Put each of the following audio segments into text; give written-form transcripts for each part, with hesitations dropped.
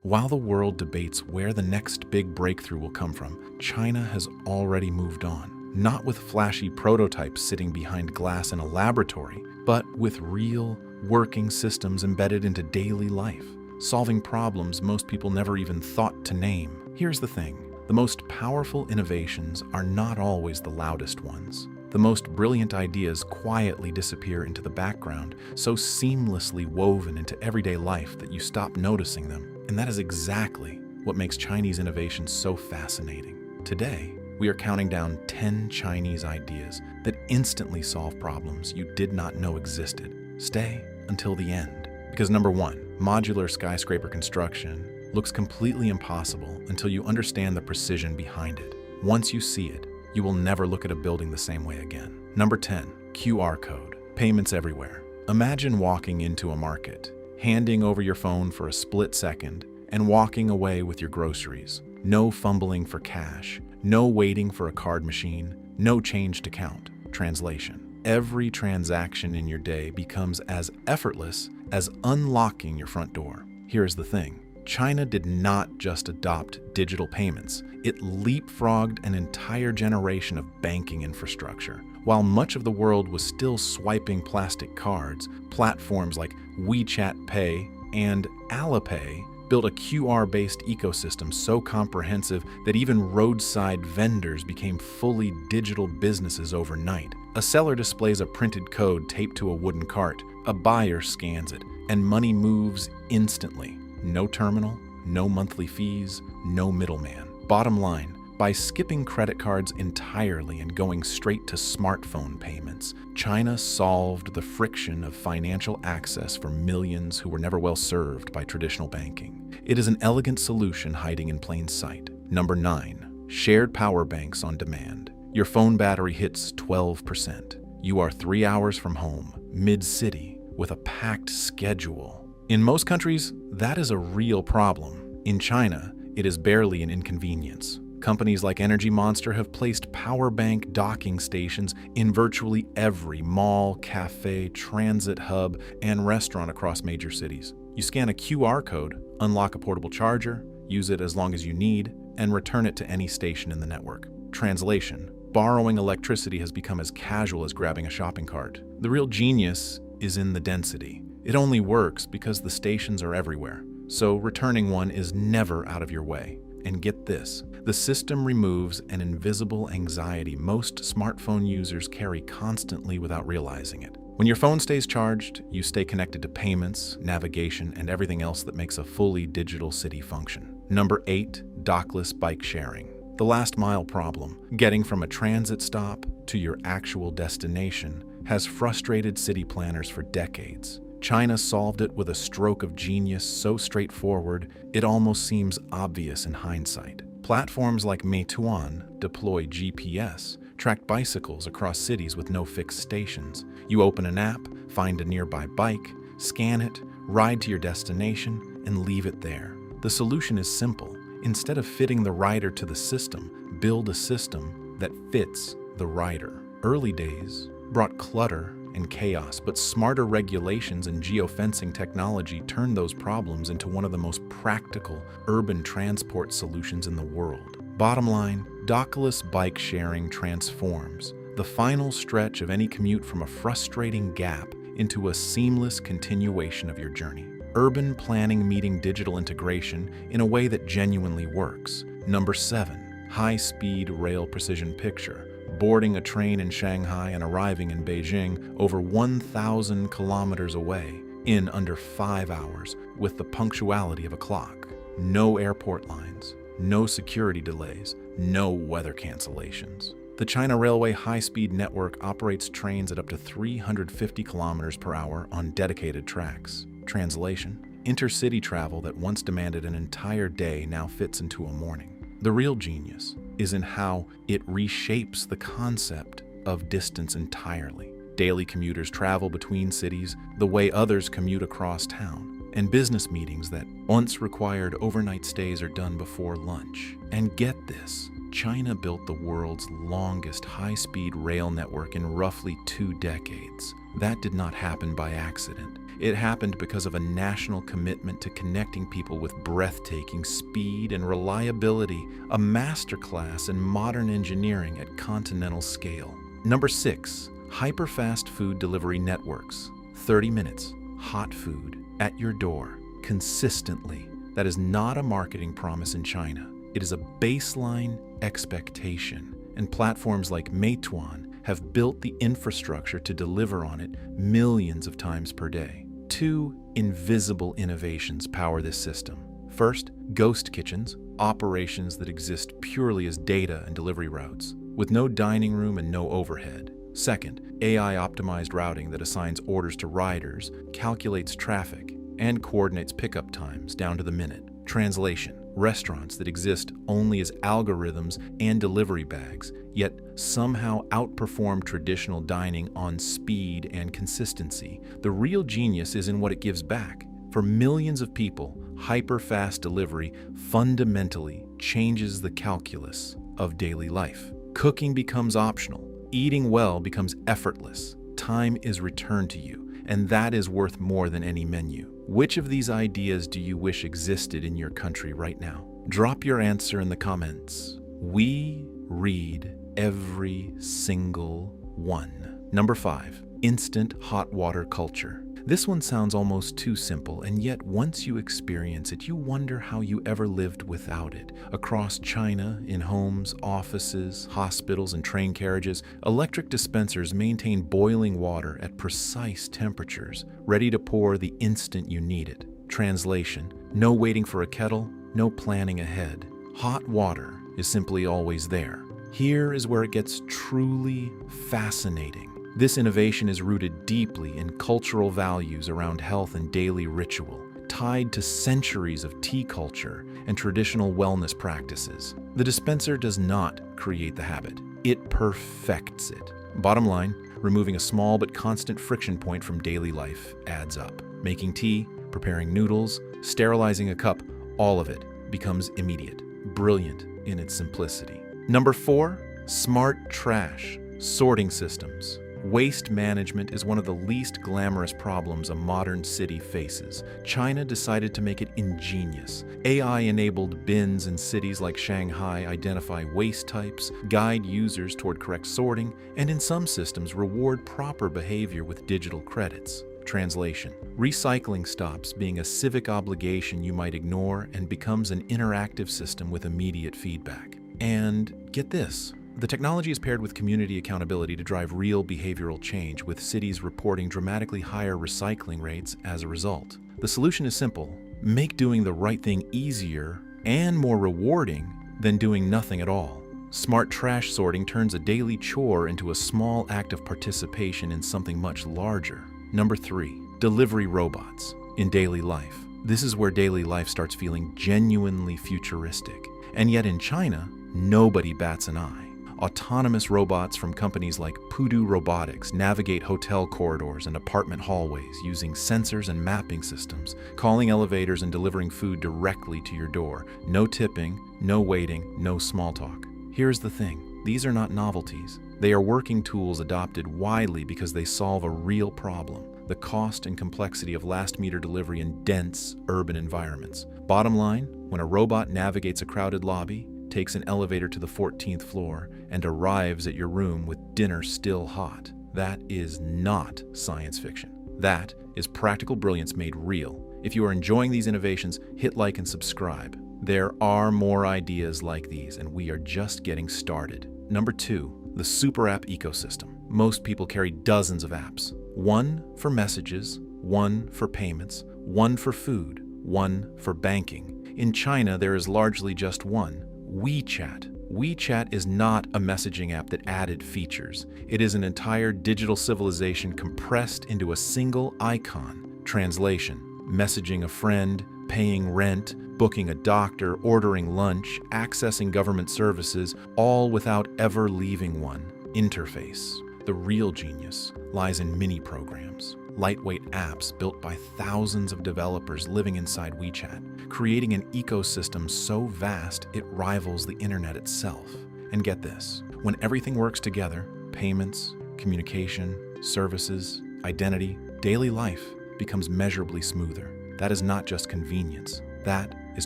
While the world debates where the next big breakthrough will come from, China has already moved on. Not with flashy prototypes sitting behind glass in a laboratory, but with real, working systems embedded into daily life, solving problems most people never even thought to name. Here's the thing. The most powerful innovations are not always the loudest ones. The most brilliant ideas quietly disappear into the background, so seamlessly woven into everyday life that you stop noticing them. And that is exactly what makes Chinese innovation so fascinating. Today, we are counting down 10 Chinese ideas that instantly solve problems you did not know existed. Stay until the end. Because number 1, modular skyscraper construction looks completely impossible until you understand the precision behind it. Once you see it, you will never look at a building the same way again. Number 10, QR code. Payments everywhere. Imagine walking into a market, handing over your phone for a split second, and walking away with your groceries. No fumbling for cash, no waiting for a card machine, no change to count. Translation. Every transaction in your day becomes as effortless as unlocking your front door. Here's the thing. China did not just adopt digital payments, it leapfrogged an entire generation of banking infrastructure. While much of the world was still swiping plastic cards, platforms like WeChat Pay and Alipay built a QR-based ecosystem so comprehensive that even roadside vendors became fully digital businesses overnight. A seller displays a printed code taped to a wooden cart, a buyer scans it, and money moves instantly. No terminal, no monthly fees, no middleman. Bottom line, by skipping credit cards entirely and going straight to smartphone payments, China solved the friction of financial access for millions who were never well served by traditional banking. It is an elegant solution hiding in plain sight. Number 9, shared power banks on demand. Your phone battery hits 12%. You are 3 hours from home, mid-city, with a packed schedule. In most countries, that is a real problem. In China, it is barely an inconvenience. Companies like Energy Monster have placed power bank docking stations in virtually every mall, cafe, transit hub, and restaurant across major cities. You scan a QR code, unlock a portable charger, use it as long as you need, and return it to any station in the network. Translation: borrowing electricity has become as casual as grabbing a shopping cart. The real genius is in the density. It only works because the stations are everywhere, so returning one is never out of your way. And get this, the system removes an invisible anxiety most smartphone users carry constantly without realizing it. When your phone stays charged, you stay connected to payments, navigation, and everything else that makes a fully digital city function. Number 8, dockless bike sharing. The last mile problem, getting from a transit stop to your actual destination, has frustrated city planners for decades. China solved it with a stroke of genius so straightforward, it almost seems obvious in hindsight. Platforms like Meituan deploy GPS, track bicycles across cities with no fixed stations. You open an app, find a nearby bike, scan it, ride to your destination, and leave it there. The solution is simple. Instead of fitting the rider to the system, build a system that fits the rider. Early days brought clutter and chaos, but smarter regulations and geofencing technology turned those problems into one of the most practical urban transport solutions in the world. Bottom line, dockless bike sharing transforms the final stretch of any commute from a frustrating gap into a seamless continuation of your journey. Urban planning meeting digital integration in a way that genuinely works. Number 7, high-speed rail precision picture. Boarding a train in Shanghai and arriving in Beijing over 1,000 kilometers away in under 5 hours with the punctuality of a clock. No airport lines, no security delays, no weather cancellations. The China Railway high-speed network operates trains at up to 350 kilometers per hour on dedicated tracks. Translation: intercity travel that once demanded an entire day now fits into a morning. The real genius is in how it reshapes the concept of distance entirely. Daily commuters travel between cities the way others commute across town, and business meetings that once required overnight stays are done before lunch. And get this, China built the world's longest high-speed rail network in roughly 2 decades. That did not happen by accident. It happened because of a national commitment to connecting people with breathtaking speed and reliability, a masterclass in modern engineering at continental scale. Number 6, hyperfast food delivery networks. 30 minutes, hot food, at your door, consistently. That is not a marketing promise in China. It is a baseline expectation, and platforms like Meituan have built the infrastructure to deliver on it millions of times per day. 2 invisible innovations power this system. First, ghost kitchens, operations that exist purely as data and delivery routes, with no dining room and no overhead. Second, AI-optimized routing that assigns orders to riders, calculates traffic, and coordinates pickup times down to the minute. Translation: restaurants that exist only as algorithms and delivery bags, yet somehow outperform traditional dining on speed and consistency. The real genius is in what it gives back. For millions of people, hyper-fast delivery fundamentally changes the calculus of daily life. Cooking becomes optional. Eating well becomes effortless. Time is returned to you, and that is worth more than any menu. Which of these ideas do you wish existed in your country right now? Drop your answer in the comments. We read every single one. Number 5, instant hot water culture. This one sounds almost too simple, and yet once you experience it, you wonder how you ever lived without it. Across China, in homes, offices, hospitals, and train carriages, electric dispensers maintain boiling water at precise temperatures, ready to pour the instant you need it. Translation: no waiting for a kettle, no planning ahead. Hot water is simply always there. Here is where it gets truly fascinating. This innovation is rooted deeply in cultural values around health and daily ritual, tied to centuries of tea culture and traditional wellness practices. The dispenser does not create the habit, it perfects it. Bottom line, removing a small but constant friction point from daily life adds up. Making tea, preparing noodles, sterilizing a cup, all of it becomes immediate, brilliant in its simplicity. Number 4, smart trash sorting systems. Waste management is one of the least glamorous problems a modern city faces. China decided to make it ingenious. AI-enabled bins in cities like Shanghai identify waste types, guide users toward correct sorting, and in some systems reward proper behavior with digital credits. Translation: recycling stops being a civic obligation you might ignore and becomes an interactive system with immediate feedback. And get this, the technology is paired with community accountability to drive real behavioral change, with cities reporting dramatically higher recycling rates as a result. The solution is simple: make doing the right thing easier and more rewarding than doing nothing at all. Smart trash sorting turns a daily chore into a small act of participation in something much larger. Number 3, delivery robots in daily life. This is where daily life starts feeling genuinely futuristic. And yet in China, nobody bats an eye. Autonomous robots from companies like Robotics navigate hotel corridors and apartment hallways using sensors and mapping systems, calling elevators and delivering food directly to your door. No tipping, no waiting, no small talk. Here's the thing, these are not novelties. They are working tools adopted widely because they solve a real problem: the cost and complexity of last-meter delivery in dense urban environments. Bottom line, when a robot navigates a crowded lobby, takes an elevator to the 14th floor, and arrives at your room with dinner still hot, that is not science fiction. That is practical brilliance made real. If you are enjoying these innovations, hit like and subscribe. There are more ideas like these, and we are just getting started. Number 2, the super app ecosystem. Most people carry dozens of apps. One for messages, one for payments, one for food, one for banking. In China, there is largely just one: WeChat. WeChat is not a messaging app that added features. It is an entire digital civilization compressed into a single icon. Translation: messaging a friend, paying rent, booking a doctor, ordering lunch, accessing government services, all without ever leaving one. Interface. The real genius lies in mini programs. lightweight apps built by thousands of developers living inside WeChat, creating an ecosystem so vast it rivals the internet itself. And get this, when everything works together, payments, communication, services, identity, daily life becomes measurably smoother. That is not just convenience, that is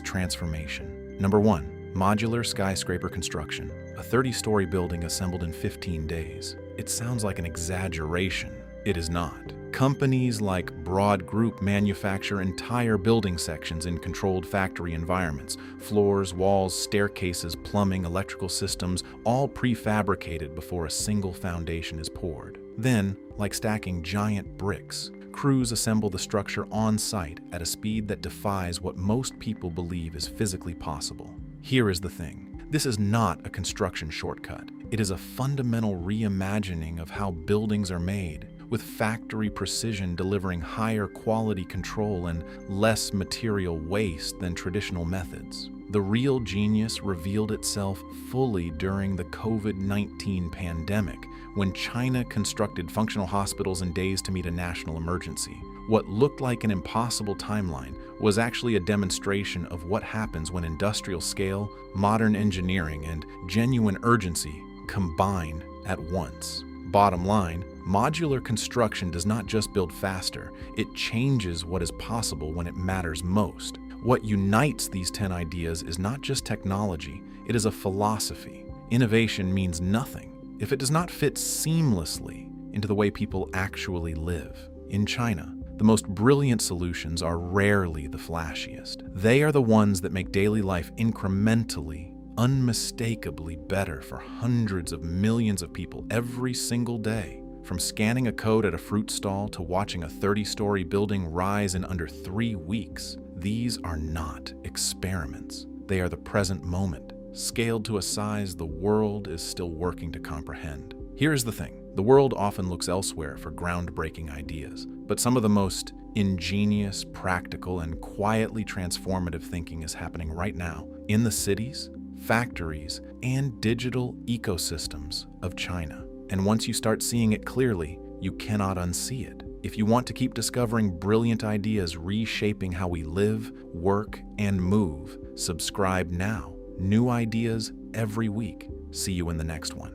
transformation. Number 1, modular skyscraper construction, a 30-story building assembled in 15 days. It sounds like an exaggeration. It is not. Companies like Broad Group manufacture entire building sections in controlled factory environments. Floors, walls, staircases, plumbing, electrical systems, all prefabricated before a single foundation is poured. Then, like stacking giant bricks, crews assemble the structure on site at a speed that defies what most people believe is physically possible. Here is the thing. This is not a construction shortcut. It is a fundamental reimagining of how buildings are made, with factory precision delivering higher quality control and less material waste than traditional methods. The real genius revealed itself fully during the COVID-19 pandemic, when China constructed functional hospitals in days to meet a national emergency. What looked like an impossible timeline was actually a demonstration of what happens when industrial scale, modern engineering, and genuine urgency combine at once. Bottom line, modular construction does not just build faster, it changes what is possible when it matters most. What unites these 10 ideas is not just technology, it is a philosophy. Innovation means nothing if it does not fit seamlessly into the way people actually live. In China, the most brilliant solutions are rarely the flashiest. They are the ones that make daily life incrementally, unmistakably better for hundreds of millions of people every single day. From scanning a code at a fruit stall to watching a 30-story building rise in under 3 weeks, these are not experiments. They are the present moment, scaled to a size the world is still working to comprehend. Here's the thing. The world often looks elsewhere for groundbreaking ideas, but some of the most ingenious, practical, and quietly transformative thinking is happening right now in the cities, factories, and digital ecosystems of China. And once you start seeing it clearly, you cannot unsee it. If you want to keep discovering brilliant ideas reshaping how we live, work, and move, subscribe now. New ideas every week. See you in the next one.